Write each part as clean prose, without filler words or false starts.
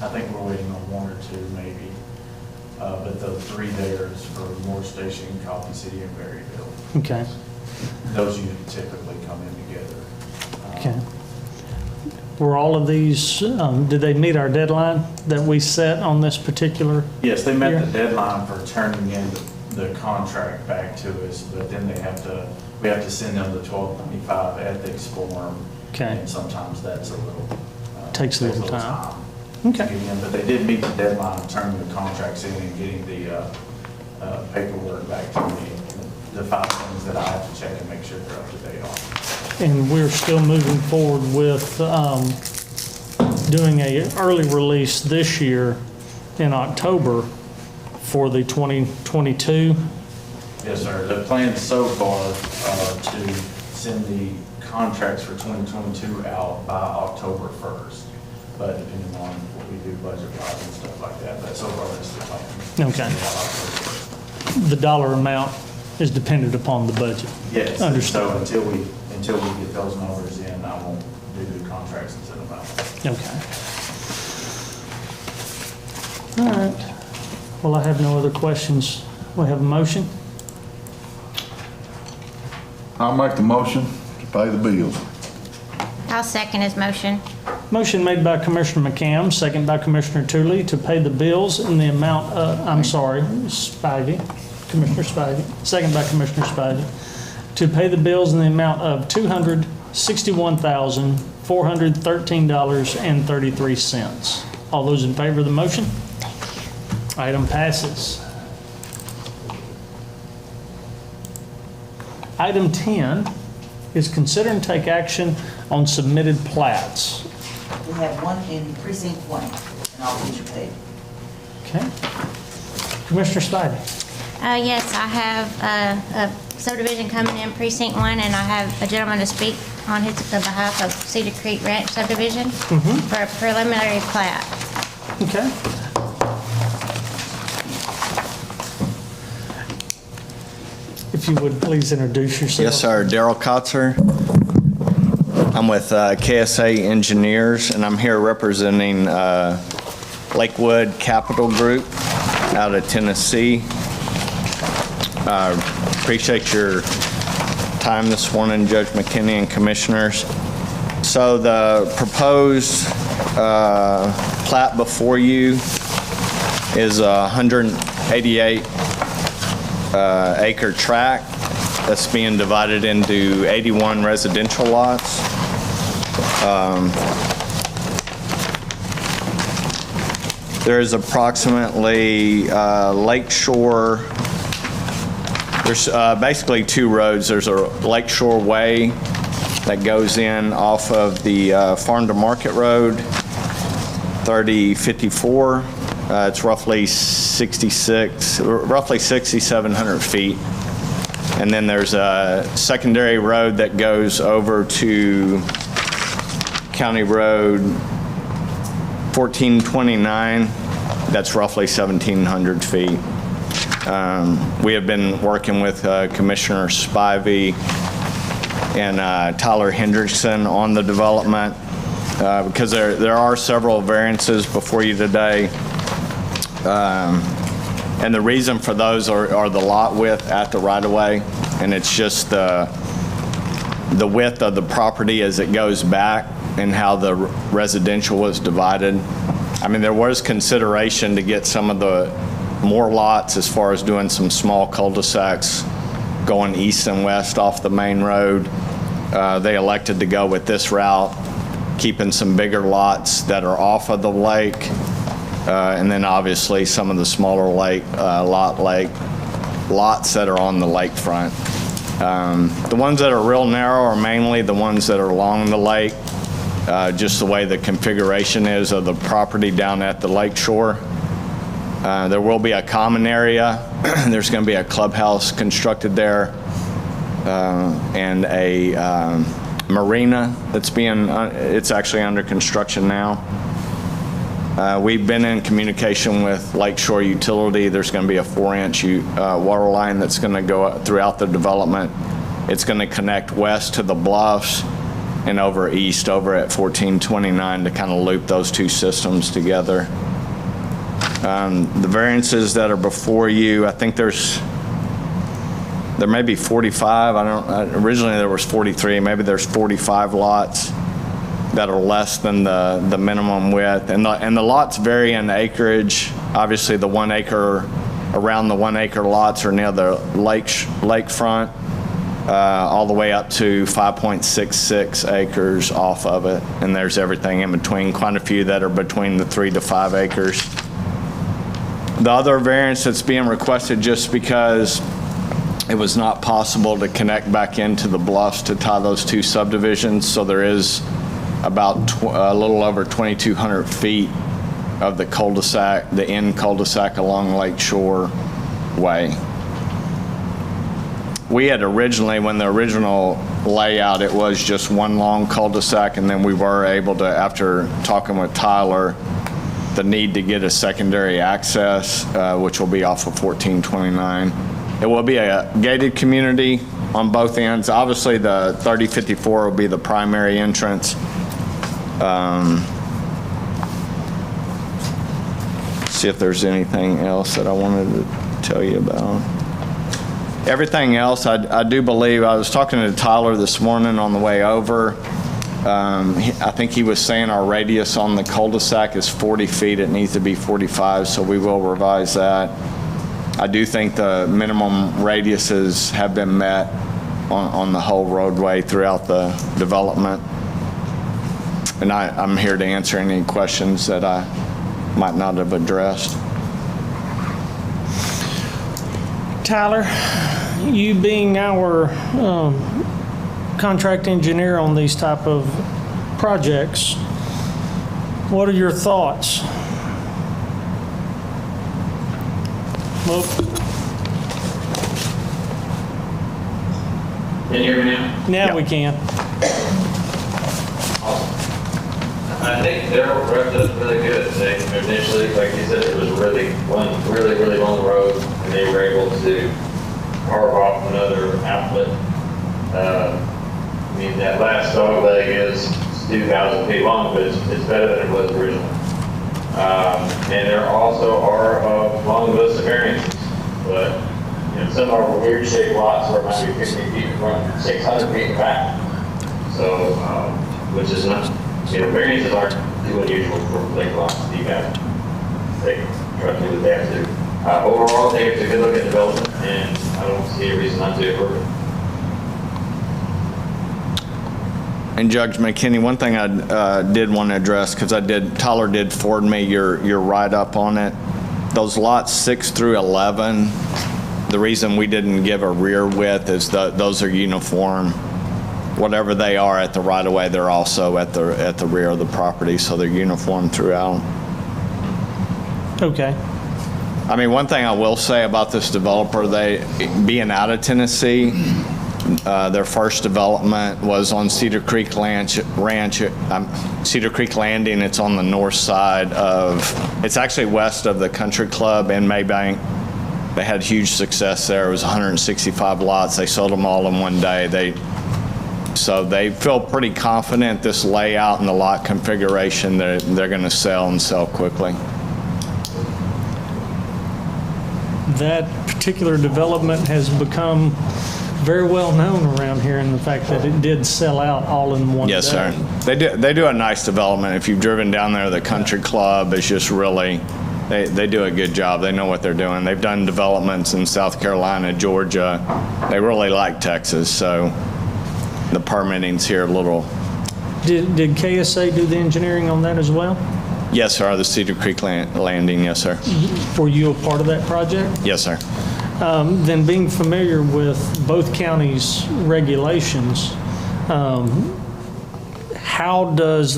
I think we're waiting on one or two maybe. But the three there's for Moore Station, Coffee City, and Berryville. Okay. Those usually typically come in together. Okay. Were all of these, did they meet our deadline that we set on this particular? Yes, they met year? the deadline for turning in the contract back to us, but then we have to send them the 1295 ethics form. Okay. And sometimes that's a little. Takes a little time. to Okay. get in. But they did meet the deadline of turning the contracts in and getting the paperwork back to me. The 5 things that I have to check and make sure they're up to date on. And we're still moving forward with doing a early release this year in October for the 2022. Yes, sir. The plan so far to send the contracts for 2022 out by October 1st. But depending on what we do budget-wise and stuff like that, but so far that's the plan. Okay. The dollar amount is dependent upon the budget. Yes. Understood. So until we get those numbers in, I won't do the contracts and send them out. Okay. All right. Well, I have no other questions. We have a motion? I'll make the motion to pay the bills. I'll second his motion. Motion made by Commissioner McCam, second by Commissioner Tooley to pay the bills in the amount of, Spivey, Commissioner Spivey, second by Commissioner Spivey, to pay the bills in the amount of $261,413.33. All those in favor of the motion? Item passes. Item 10 is consider and take action on submitted plats. We have one in precinct 1, and all these are paid. Okay. Commissioner Spivey. Yes, I have a subdivision coming in precinct 1, and I have a gentleman to speak on his behalf of Cedar Creek Ranch subdivision for a preliminary plat. Okay. If you would please introduce yourself. Yes, sir. Daryl Kotzer. I'm with KSA Engineers, and I'm here representing Lakewood Capital Group out of Tennessee. Appreciate your time this morning, Judge McKinney and Commissioners. So the proposed plat before you is a 188 acre tract that's being divided into 81 residential lots. There's approximately lakeshore. There's basically 2 roads. There's a Lakeshore Way that goes in off of the Farm to Market Road, 3054. It's roughly 6,700 feet. And then there's a secondary road that goes over to County Road 1429. That's roughly 1,700 feet. We have been working with Commissioner Spivey and Tyler Henderson on the development because there are several variances before you today. And the reason for those are the lot width at the right-of-way, and it's just the width of the property as it goes back and how the residential was divided. I mean, there was consideration to get some of the more lots as far as doing some small cul-de-sacs going east and west off the main road. They elected to go with this route, keeping some bigger lots that are off of the lake. And then obviously some of the smaller lots that are on the lakefront. The ones that are real narrow are mainly the ones that are along the lake, just the way the configuration is of the property down at the lake shore. There will be a common area. There's going to be a clubhouse constructed there and a marina that's it's actually under construction now. We've been in communication with Lakeshore Utility. There's going to be a 4-inch water line that's going to go throughout the development. It's going to connect west to the bluffs and over east over at 1429 to kind of loop those two systems together. The variances that are before you, I think there may be 45. Originally there was 43, maybe there's 45 lots that are less than the minimum width. And the lots vary in acreage. Obviously the 1 acre, around the 1 acre lots are near the lakefront, all the way up to 5.66 acres off of it. And there's everything in between, quite a few that are between the 3 to 5 acres. The other variance that's being requested just because it was not possible to connect back into the bluffs to tie those two subdivisions, so there is about a little over 2,200 feet of the cul-de-sac, the end cul-de-sac along Lake Shore Way. We had originally, when the original layout, it was just one long cul-de-sac, and then we were able to, after talking with Tyler, the need to get a secondary access, which will be off of 1429. It will be a gated community on both ends. Obviously, the 3054 will be the primary entrance. See if there's anything else that I wanted to tell you about. Everything else, I do believe, I was talking to Tyler this morning on the way over. I think he was saying our radius on the cul-de-sac is 40 feet. It needs to be 45, so we will revise that. I do think the minimum radiuses have been met on the whole roadway throughout the development. And I'm here to answer any questions that I might not have addressed. Tyler, you being our contract engineer on these type of projects, what are your thoughts? Well, Can you hear me now? now we can. I think their rep does really good. They initially, like you said, it was really long road, and they were able to carve off another outlet. I mean, that last dog leg is 2,000 feet long, but it's better than it was originally. And there also are long lists of variances, but you know, some are weird shaped lots where it might be 50 feet in front, 600 feet back. So, which is not. You know, variances aren't too unusual for lake lots. You got they try to do what they have to do. Overall, I think it's a good look at development, and I don't see a reason not to approve it. And Judge McKinney, one thing I did want to address, because Tyler did forward me your write-up on it. Those lots 6 through 11, the reason we didn't give a rear width is those are uniform. Whatever they are at the right-of-way, they're also at the rear of the property, so they're uniform throughout. Okay. I mean, one thing I will say about this developer, they being out of Tennessee, their first development was on Cedar Creek Cedar Creek Landing. It's on the north side of, it's actually west of the Country Club in Maybank. They had huge success there. It was 165 lots. They sold them all in one day. So they feel pretty confident this layout and the lot configuration that they're going to sell and sell quickly. That particular development has become very well known around here in the fact that it did sell out all in one day. Yes, sir. They do a nice development. If you've driven down there, the Country Club is just really, they do a good job. They know what they're doing. They've done developments in South Carolina, Georgia. They really like Texas, so the permitting's here a little. Did KSA do the engineering on that as well? Yes, sir. The Cedar Creek Landing, yes, sir. Were you a part of that project? Yes, sir. Then being familiar with both counties' regulations, how does,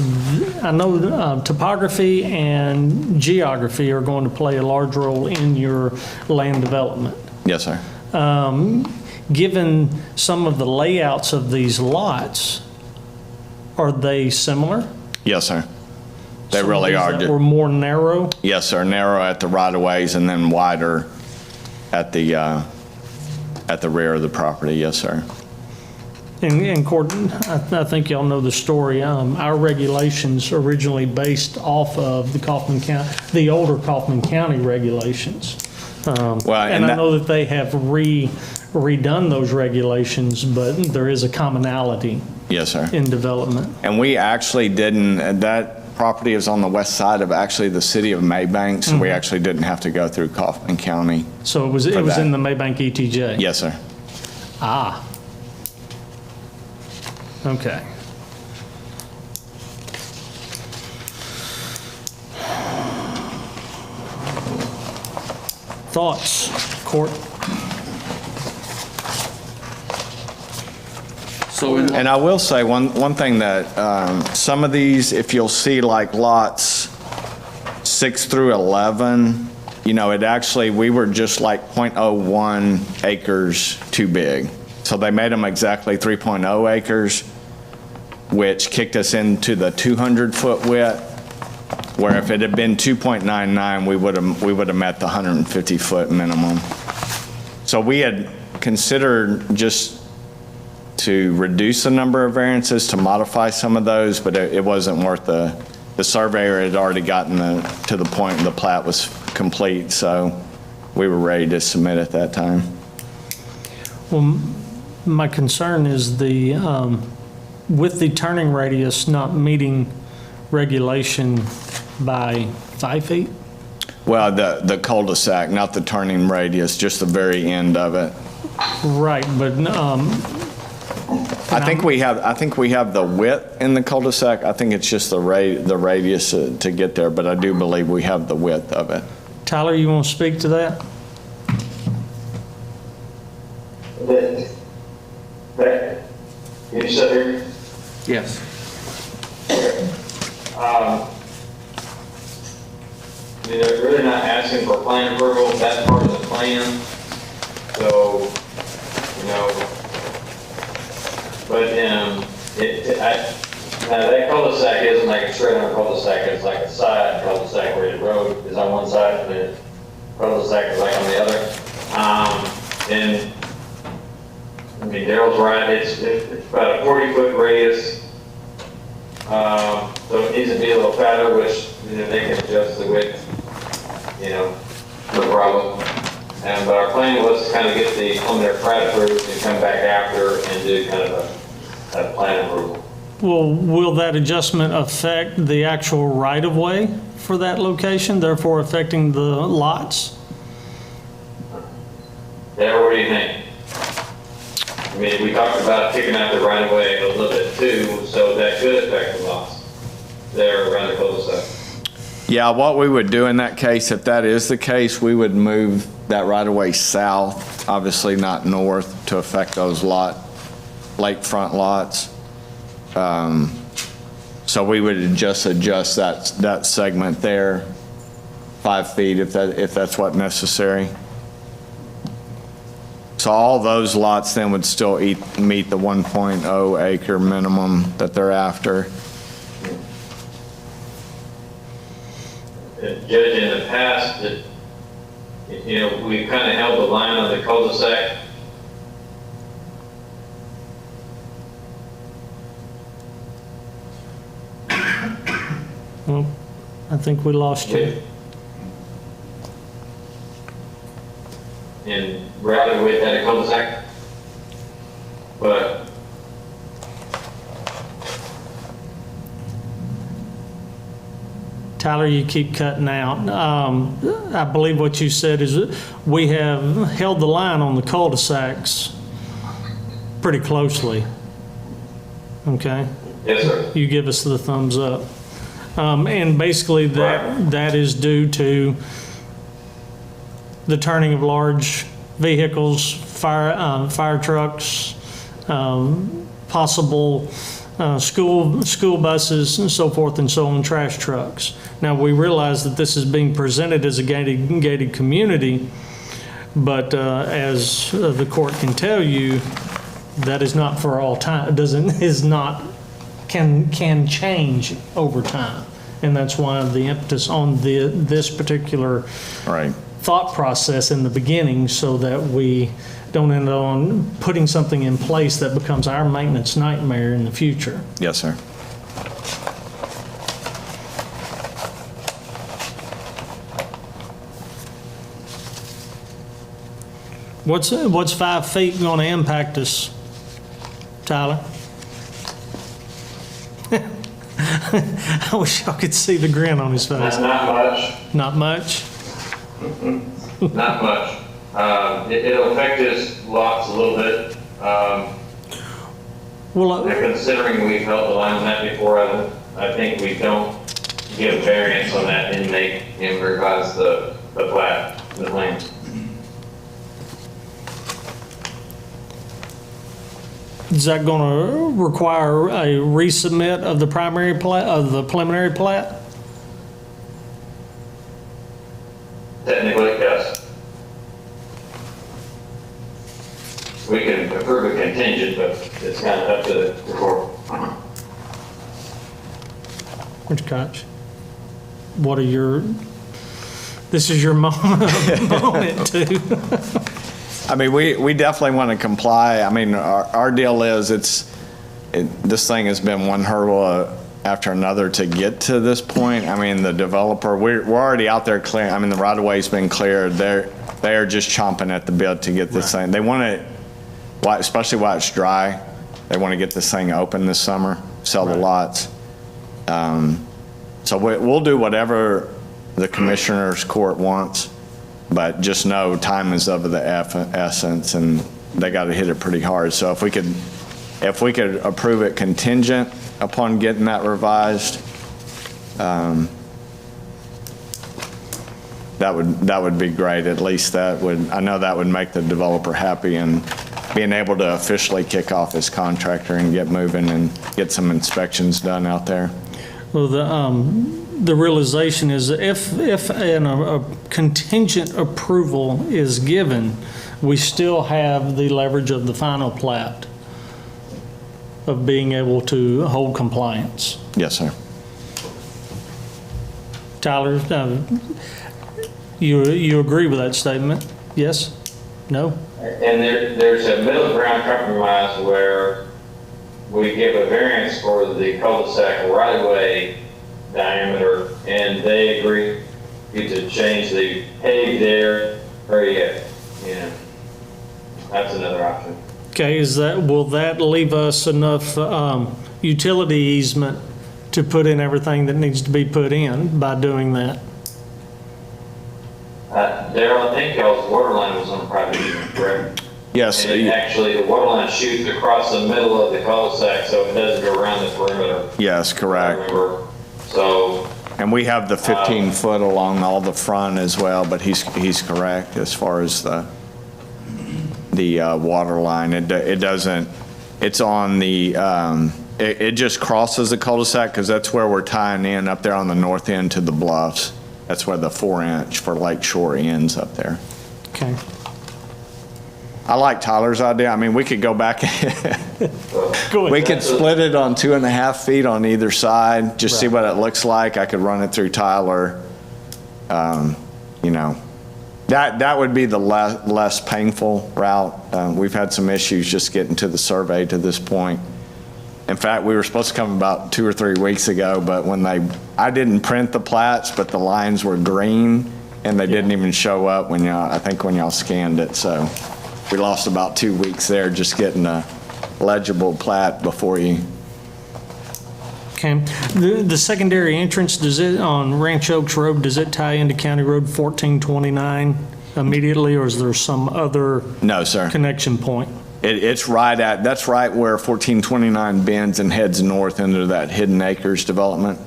I know topography and geography are going to play a large role in your land development. Yes, sir. Given some of the layouts of these lots, are they similar? Yes, sir. They Some really of are. these that were more narrow? Yes, sir. Narrow at the right-of-ways and then wider at the rear of the property. Yes, sir. In court, I think y'all know the story. Our regulations originally based off of the older Kaufman County regulations. Well, And I know that they have redone those regulations, but there is a commonality Yes, sir. in development. And we actually didn't, that property is on the west side of actually the city of Maybank, so we actually didn't have to go through Kaufman County. So it was For that. in the Maybank ETJ? Yes, sir. Ah. Okay. Thoughts, court? So in And I will say, one thing that, some of these, if you'll see like lots 6 through 11, you know, it actually, we were just like .01 acres too big. So they made them exactly 3.0 acres, which kicked us into the 200-foot width, where if it had been 2.99, we would have met the 150-foot minimum. So we had considered just to reduce the number of variances, to modify some of those, but it wasn't worth the surveyor had already gotten to the point the plat was complete, so we were ready to submit at that time. Well, my concern is with the turning radius not meeting regulation by 5 feet? Well, the cul-de-sac, not the turning radius, just the very end of it. Right, but I think we have the width in the cul-de-sac. I think it's just the radius to get there, but I do believe we have the width of it. Tyler, you want to speak to that? You sit here? yes, They're really not asking for plan approval, that's part of the plan. So, you know, but, now that cul-de-sac isn't like a straight on cul-de-sac, it's like a side cul-de-sac where the road is on one side and the cul-de-sac is like on the other. And, I mean, Daryl's right, it's about a 40-foot radius. So it needs to be a little fatter, which, you know, they can adjust the width, you know, no problem. But our plan was to kind of get the preliminary plat approved and come back after and do kind of a plan approval. Well, will that adjustment affect the actual right-of-way for that location, therefore affecting the lots? Darryl, what do you think? I mean, we talked about kicking out the right of way a little bit too, so that could affect the lots there around the cul-de-sac. Yeah, what we would do in that case, if that is the case, we would move that right-of-way south, obviously not north, to affect those lakefront lots. So we would just adjust that segment there 5 feet if that's what necessary. So all those lots then would still meet the 1.0 acre minimum that they're after. Judge, in the past, you know, we kind of held the line on the cul-de-sac. Well, I think we lost you. And routed with that cul-de-sac. But Tyler, you keep cutting out. I believe what you said is that we have held the line on the cul-de-sacs pretty closely. Okay? yes, sir. You give us the thumbs up. And basically that is due to the turning of large vehicles, fire trucks, possible school buses and so forth and so on, trash trucks. Now, we realize that this is being presented as a gated community, but as the court can tell you, that is not for all time, can change over time. And that's why the impetus on this particular Right. thought process in the beginning so that we don't end on putting something in place that becomes our maintenance nightmare in the future. Yes, sir. What's 5 feet going to impact us, Tyler? I wish y'all could see the grin on his face. Not much, Not much? not much. It'll affect his lots a little bit. Well, Considering we've held the line on that before, I think we don't give variance on that and make him revise the plat, the plan. is that going to require a resubmit of the primary plat, of the preliminary plat? Technically, yes. We can approve a contingent, but it's kind of up to the court. Mr. Koch, what are your, this is your moment too. I mean, we definitely want to comply. I mean, our deal is this thing has been one hurdle after another to get to this point. I mean, the developer, we're already out there clearing. I mean, the right of way's been cleared. They are just chomping at the bit to get this thing. They want it, especially while it's dry. They want to get this thing open this summer, sell the lots. So we'll do whatever the commissioner's court wants. But just know time is of the essence, and they got to hit it pretty hard. So if we could approve it contingent upon getting that revised, that would be great. At least I know that would make the developer happy, and being able to officially kick off his contractor and get moving and get some inspections done out there. Well, the realization is that if a contingent approval is given, we still have the leverage of the final plat of being able to hold compliance. Yes, sir. Tyler, you agree with that statement? Yes? No? And there's a middle ground compromise where we give a variance for the cul-de-sac right-of-way diameter, and they agree to change the paved area, that's another option. Okay, will that leave us enough utility easement to put in everything that needs to be put in by doing that? Daryl, I think y'all's water line was on private easement, correct? Yes. And actually, the water line shoots across the middle of the cul-de-sac, so it doesn't go around the perimeter. Yes, correct. Remember? So, And we have the 15 foot along all the front as well, but he's correct as far as the water line. It doesn't, it's on the, it just crosses the cul-de-sac because that's where we're tying in up there on the north end to the bluffs. That's where the 4-inch for Lake Shore ends up there. Okay. I like Tyler's idea. I mean, we could go back. Go ahead. We could split it on 2.5 feet on either side, just see what it looks like. I could run it through Tyler. That would be the less painful route. We've had some issues just getting to the survey to this point. In fact, we were supposed to come about 2 or 3 weeks ago, but I didn't print the plats, but the lines were green and they didn't even show up when y'all scanned it. So we lost about 2 weeks there just getting a legible plat before you. Okay. The secondary entrance, on Ranch Oaks Road, does it tie into County Road 1429 immediately, or is there some other No, sir. connection point? That's right where 1429 bends and heads north into that Hidden Acres development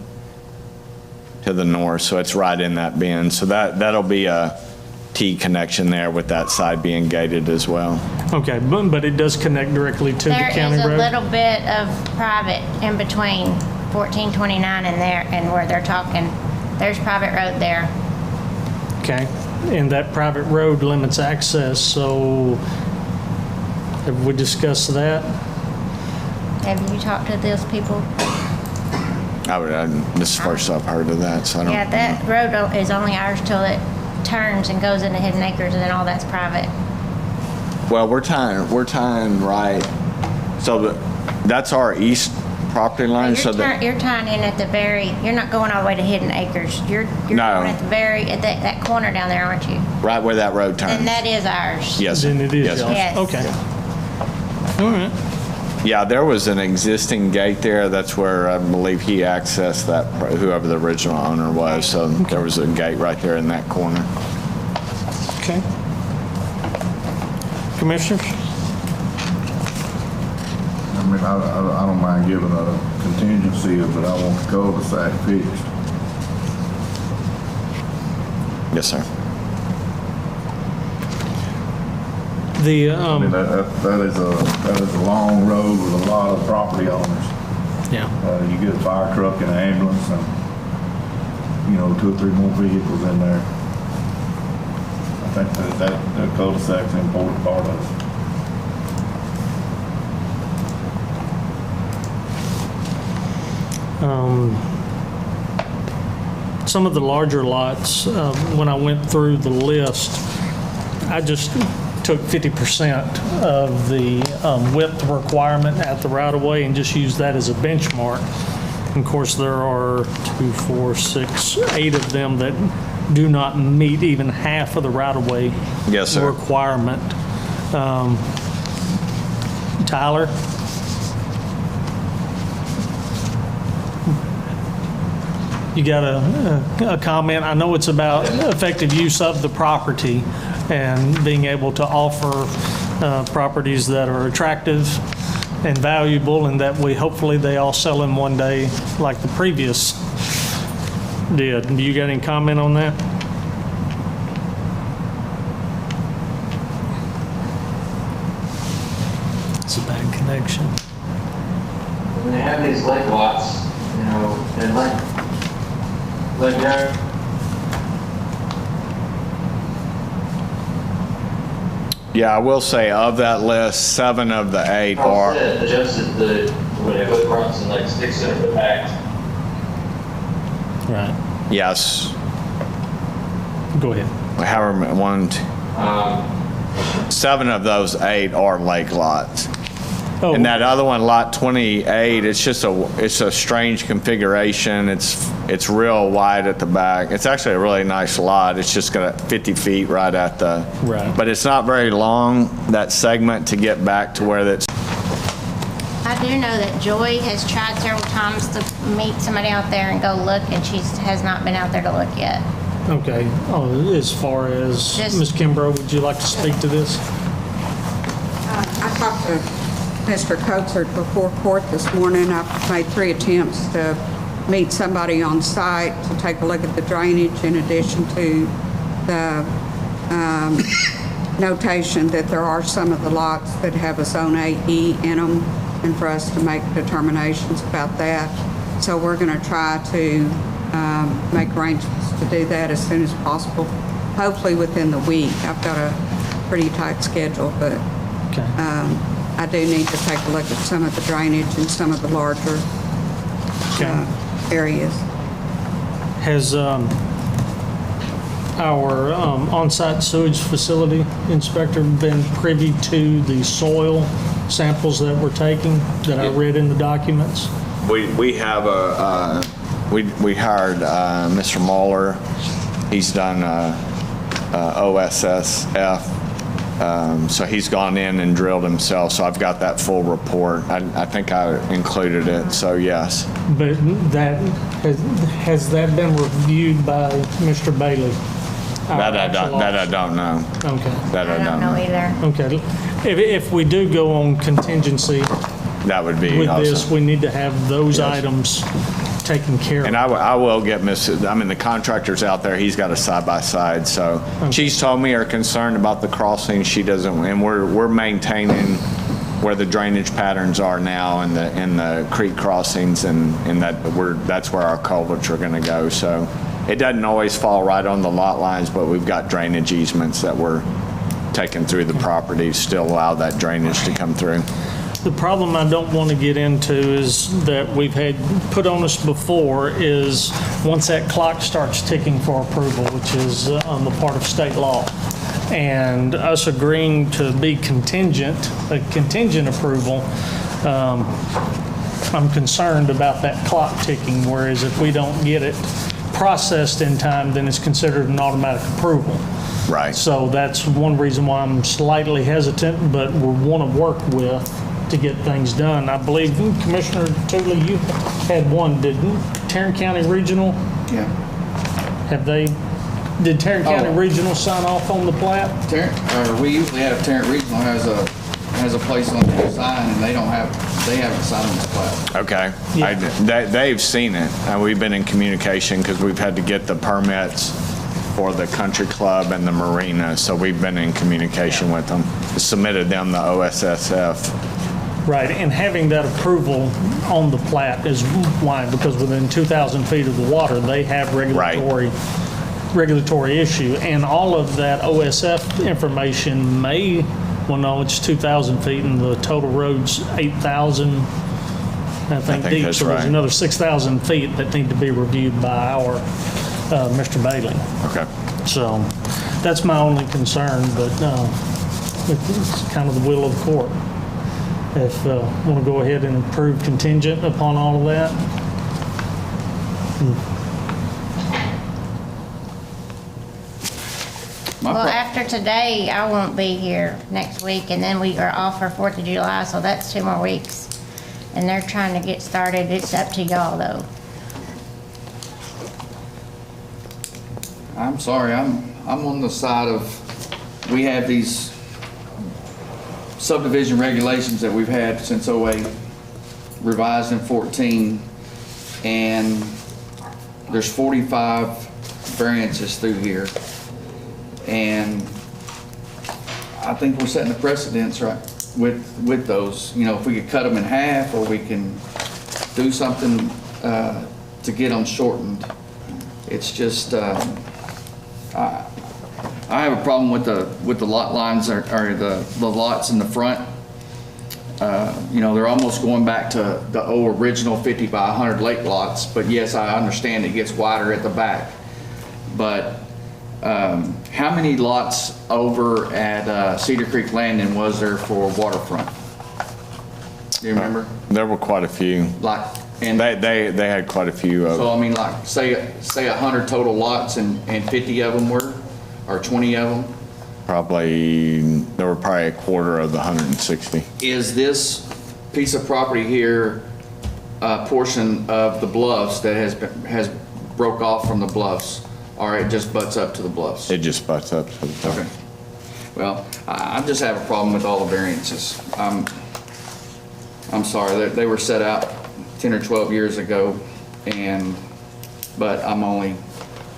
to the north. So it's right in that bend. So that'll be a T connection there with that side being gated as well. Okay, but it does connect directly to the county There is a road? little bit of private in between 1429 and there, and where they're talking, there's private road there. Okay, and that private road limits access, so have we discussed that? Have you talked to those people? This is the first I've heard of that, so I don't. Yeah, that road is only ours till it turns and goes into Hidden Acres, and then all that's private. Well, we're tying right, so that's our east property line, so that, You're tying in at the very, you're not going all the way to Hidden Acres. You're No. going at the very, at that corner down there, aren't you? right where that road turns. And that is ours. Yes, sir. Then it is Yes, sir. yours. Yes. Okay. All right. Yeah, there was an existing gate there. That's where I believe he accessed that, whoever the original owner was. So there was a gate right there in that corner. Okay. Commissioners? I mean, I don't mind giving a contingency, but I want the cul-de-sac fixed. Yes, sir. The, I mean, that is a long road with a lot of property owners. yeah. You get a fire truck and an ambulance and, you know, 2 or 3 more vehicles in there. I think that cul-de-sac's an important part of it. Some of the larger lots, when I went through the list, I just took 50% of the width requirement at the right-of-way and just used that as a benchmark. And of course, there are 2, 4, 6, 8 of them that do not meet even half of the right-of-way Yes, sir. requirement. Tyler? You got a comment? I know it's about effective use of the property and being able to offer properties that are attractive and valuable, and that hopefully they all sell in one day like the previous did. Do you got any comment on that? It's a bad connection. When they have these lake lots, you know, and like there, Yeah, I will say of that list, 7 of the 8 are, adjusted when they put fronts and like sticks in the back. Right. yes, Go ahead. however, 7 of those 8 are lake lots. Oh, And that other one, lot 28, it's a strange configuration. It's real wide at the back. It's actually a really nice lot. It's just got 50 feet right at the, Right. but it's not very long, that segment, to get back to where that's, I do know that Joy has tried several times to meet somebody out there and go look, and she has not been out there to look yet. okay. Oh, as far as, Just- Ms. Kimbrough, would you like to speak to this? I talked to Mr. Coatsert before court this morning. I've made 3 attempts to meet somebody on site to take a look at the drainage, in addition to the notation that there are some of the lots that have a Zone 8E in them, and for us to make determinations about that. So we're going to try to make arrangements to do that as soon as possible, hopefully within the week. I've got a pretty tight schedule, but Okay. I do need to take a look at some of the drainage in some of the larger areas. Has our on-site sewage facility inspector been privy to the soil samples that we're taking that I read in the documents? we have we hired Mr. Mueller. He's done OSSF. So he's gone in and drilled himself, so I've got that full report. I think I included it, so yes. But has that been reviewed by Mr. Bailey? That I don't know. Okay. That I don't know either. Okay. If we do go on contingency That would be with this, awesome. we need to have those Yes. items taken care And of. I will get the contractor's out there, he's got a side-by-side, so she's told me her concern about the crossing, she doesn't, and we're maintaining where the drainage patterns are now and the creek crossings, and that's where our culverts are gonna go, so it doesn't always fall right on the lot lines, but we've got drainage easements that we're taking through the property, still allow that drainage to come through. The problem I don't want to get into is that we've had put on us before is once that clock starts ticking for approval, which is on the part of state law, and us agreeing to be contingent, a contingent approval, I'm concerned about that clock ticking, whereas if we don't get it processed in time, then it's considered an automatic approval. Right. So that's one reason why I'm slightly hesitant, but we want to work with to get things done. I believe Commissioner Tooley, you had one, didn't? Tarrant County Regional, Yeah. did Tarrant County Oh. Regional sign off on the plat? We usually have Tarrant Regional has a place on the sign, and they haven't signed this plat. Okay. Yeah. They've seen it, and we've been in communication because we've had to get the permits for the country club and the marina, so we've been in communication with them. Submitted them the OSSF. Right, and having that approval on the plat is why, because within 2,000 feet of the water, they have regulatory issue, and all of that OSF information may, well, no, it's 2,000 feet, and the total road's 8,000, I think deep, that's so there's right. another 6,000 feet that need to be reviewed by our, Mr. Bailey. Okay. So, that's my only concern, but it's kind of the will of the court. If want to go ahead and approve contingent upon all of that. Well, after today, I won't be here next week, and then we are off for 4th of July, so that's 2 more weeks. And they're trying to get started. It's up to y'all, though. I'm sorry, I'm on the side of, we have these subdivision regulations that we've had since '08, revised in '14, and there's 45 variances through here. And I think we're setting a precedence, right, with those. You know, if we could cut them in half, or we can do something to get them shortened. It's just, I have a problem with the lot lines or the lots in the front. You know, they're almost going back to the old original 50 by 100 lake lots, but yes, I understand it gets wider at the back. But how many lots over at Cedar Creek Landing was there for waterfront? Do you remember? There were quite a few. Like, and They had quite a few of. so I mean, like, say 100 total lots and 50 of them were, or 20 of them? There were probably a quarter of the 160. Is this piece of property here a portion of the bluffs that has broke off from the bluffs, or it just butts up to the bluffs? It just butts up to the top. Okay. Well, I just have a problem with all the variances. I'm sorry, they were set out 10 or 12 years ago, but I'm only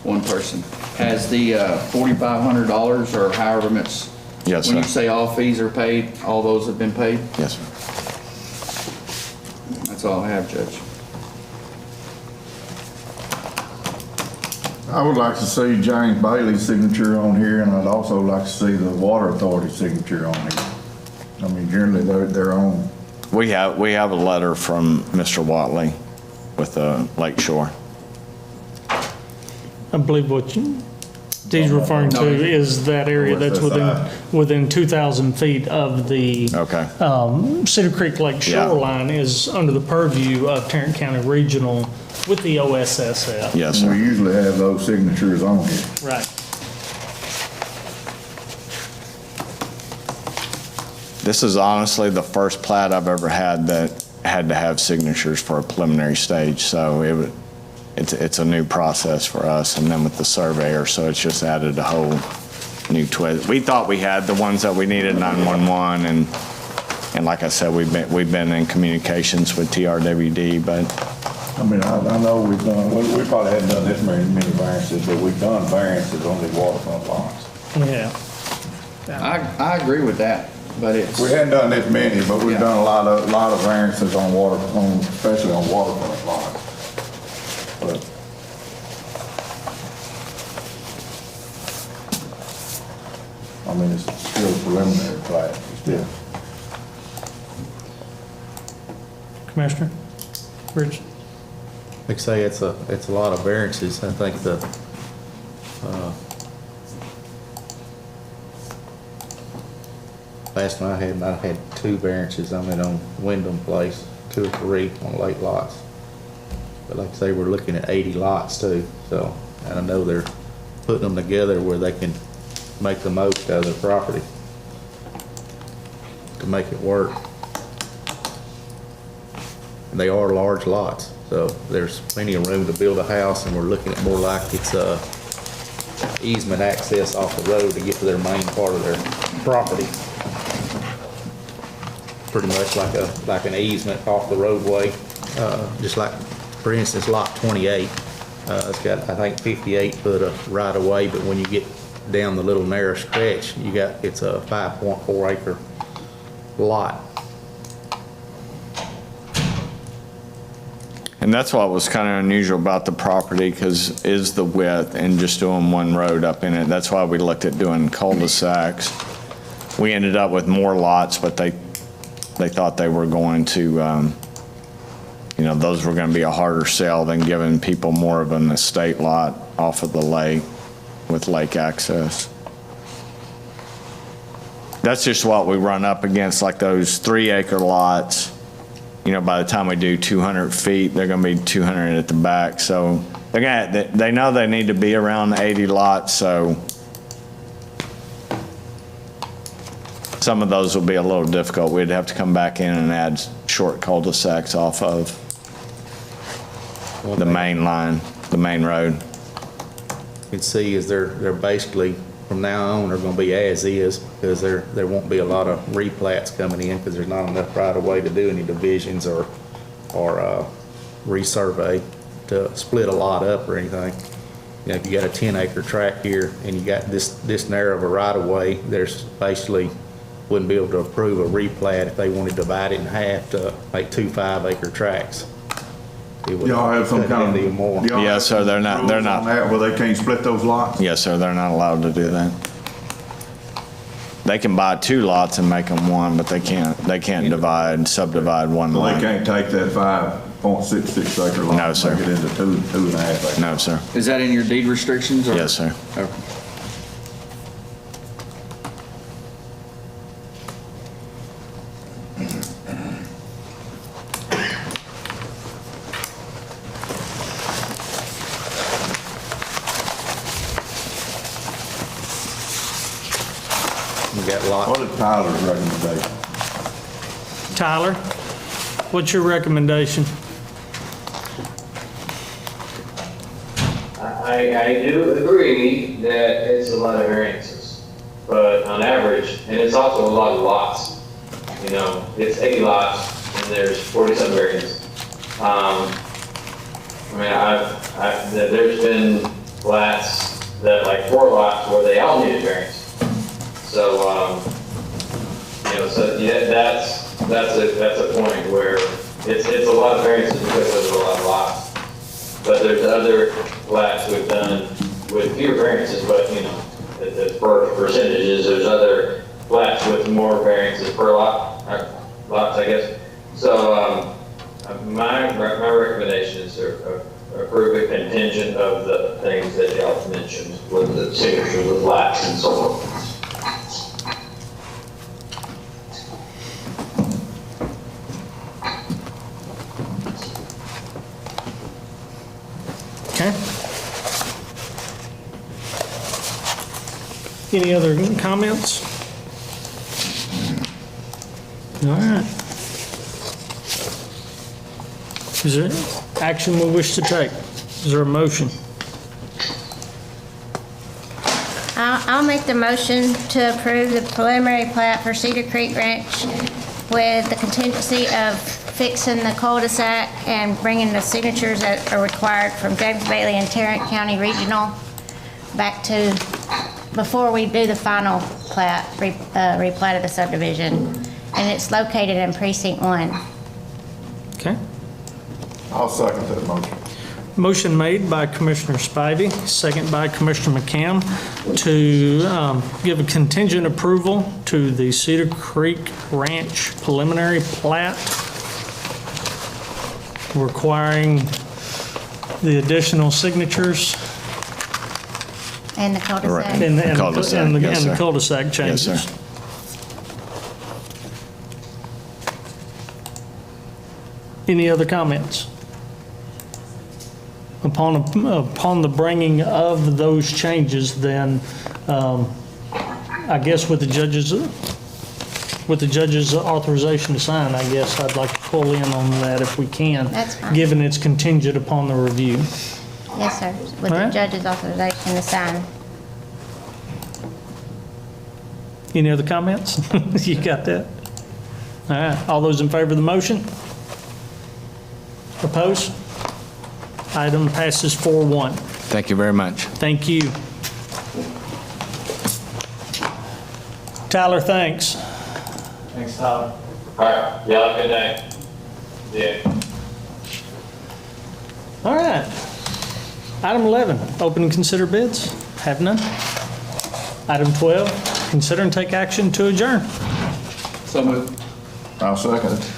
one person. Has the $4,500 or however much? Yes, When you sir. say all fees are paid, all those have been paid? Yes, sir. That's all I have, Judge. I would like to see James Bailey's signature on here, and I'd also like to see the Water Authority signature on here. I mean, generally, they're on. We have a letter from Mr. Watley with the Lake Shore. I believe what he's referring to is that area that's within 2,000 feet of the Okay. Cedar Creek Lake Yeah. shoreline is under the purview of Tarrant County Regional with the OSSF. Yes, We sir. usually have those signatures on here. Right. This is honestly the first plat I've ever had that had to have signatures for a preliminary stage, so it's a new process for us, and then with the surveyor, so it's just added a whole new twist. We thought we had the ones that we needed, 911, and like I said, we've been in communications with TRWD, but I mean, I know we've done, we probably haven't done this many variances, but we've done variances on the waterfront lots. Yeah. I agree with that, but it's. We hadn't done this many, but we've Yeah. done a lot of variances on especially on waterfront lots. But I mean, it's still preliminary plat, still. Commissioner? Rich? like I say, it's a lot of variances. I think last one I had 2 variances on it on Wyndham Place, 2 or 3 on lake lots. But like I say, we're looking at 80 lots too, so, and I know they're putting them together where they can make the most out of their property to make it work. And they are large lots, so there's plenty of room to build a house, and we're looking at more like it's easement access off the road to get to their main part of their property. Pretty much like an easement off the roadway, just like, for instance, lot 28. It's got, I think, 58 foot of right of way, but when you get down the little narrow stretch, it's a 5.4 acre lot. And that's what was kind of unusual about the property, because is the width and just doing one road up in it. That's why we looked at doing cul-de-sacs. We ended up with more lots, but they thought they were going to, those were going to be a harder sell than giving people more of an estate lot off of the lake with lake access. That's just what we run up against, like those 3 acre lots. By the time we do 200 feet, they're going to be 200 at the back. So they know they need to be around 80 lots. So some of those will be a little difficult. We'd have to come back in and add short cul-de-sacs off of the main line, the main road. You can see is they're basically, from now on, they're gonna be as is, because there won't be a lot of replats coming in, because there's not enough right of way to do any divisions or resurvey to split a lot up or anything. If you got a 10 acre tract here and you got this narrow of a right of way, there's basically wouldn't be able to approve a replat if they wanted to divide it in half to make 2 5 acre tracts. Y'all have some kind of more. Yes, sir, they're not. rules on that where they can't split those lots? Yes, sir, they're not allowed to do that. They can buy 2 lots and make them one, but they can't subdivide one So they lot. can't take that 5.66 acre lot? No, sir. And make it into 2.5 acres? No, sir. Is that in your deed restrictions? Or? Yes, sir. Okay. You got lots. What is Tyler's recommendation? Tyler, what's your recommendation? I do agree that it's a lot of variances, but on average, and it's also a lot of lots. It's 80 lots and there's 47 variances. There's been flats that like 4 lots where they all needed variance. So, that's a point where it's a lot of variances because there's a lot of lots. But there's other flats we've done with fewer variances, but it's per percentages. There's other flats with more variances per lots, I guess. So, my recommendation is to approve a contingent of the things that y'all mentioned with the signatures of flats and so forth. Okay. Any other comments? All right. Is there action we wish to take? Is there a motion? I'll make the motion to approve the preliminary plat for Cedar Creek Ranch with the contingency of fixing the cul-de-sac and bringing the signatures that are required from James Bailey and Tarrant County Regional back to before we do the final plat, replat of the subdivision. And it's located in precinct 1. Okay. I'll second that motion. Motion made by Commissioner Spivey, second by Commissioner McCam, to give a contingent approval to the Cedar Creek Ranch preliminary plat requiring the additional signatures And the cul-de-sac. and the Cul-de-sac, and the- yes, and the sir. cul-de-sac Yes, changes. sir. Any other comments? Upon the bringing of those changes, then, I guess with the judge's authorization to sign, I guess I'd like to pull in on that if we can. That's fine. Given it's contingent upon the review. Yes, sir, with All the right. judge's authorization to sign. Any other comments? You got that? All right, all those in favor of the motion? Opposed? Item passes 4-1. Thank you very much. Thank you. Tyler, thanks. Thanks, Tyler. All right, y'all have a good day. Yeah. All right. Item 11, open and consider bids. Have none. Item 12, consider and take action to adjourn. So moved. I'll second it.